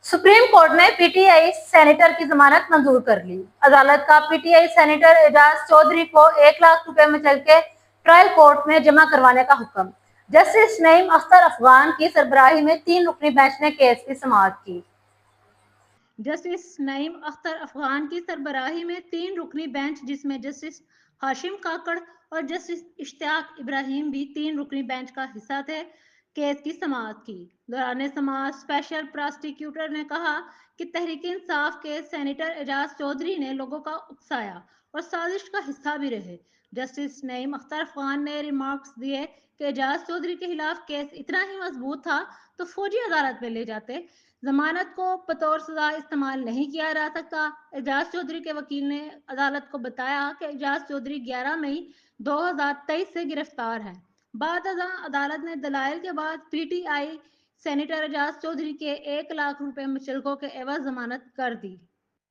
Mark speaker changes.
Speaker 1: Supreme court ने PTI senator की जमानत मंजूर कर ली। अदालत का पीटीआई सेनेटर एजाज चौधरी को 1 लाख रुपए में चल के ट्रायल कोर्ट में जमा करवाने का हुक्म। जस्टिस नईम अख्तर अफगान की सरबराही में 3 रुकनी बेंच ने केस की समाअत की।
Speaker 2: जस्टिस नईम अख्तर अफगान की सरबराही में 3 रुकनी बेंच, जिसमें जस्टिस हाशिम काकड़ और जस्टिस इश्तियाक इब्राहिम भी 3 रुकनी बेंच का हिस्सा थे, केस की समाअत की। दौरान समाअत स्पेशल प्रोसिक्यूटर ने कहा कि तहरीक इंसाफ के सेनेटर एजाज चौधरी ने लोगों का उकसाया और साजिश का हिस्सा भी रहे। जस्टिस नईम अख्तर अफगान ने रिमार्क्स दिए कि एजाज चौधरी के खिलाफ केस इतना ही मजबूत था तो फौजी अदालत में ले जाते, जमानत को बतौर सजा इस्तेमाल नहीं किया जा सकता। एजाज चौधरी के वकील ने अदालत को बताया कि एजाज चौधरी 11 मई 2023 से गिरफ्तार है। बाद अदालत ने दलाइल के बाद पीटीआई सेनेटर एजाज चौधरी के 1 लाख रुपए मुचलकों के एवज जमानत कर दी।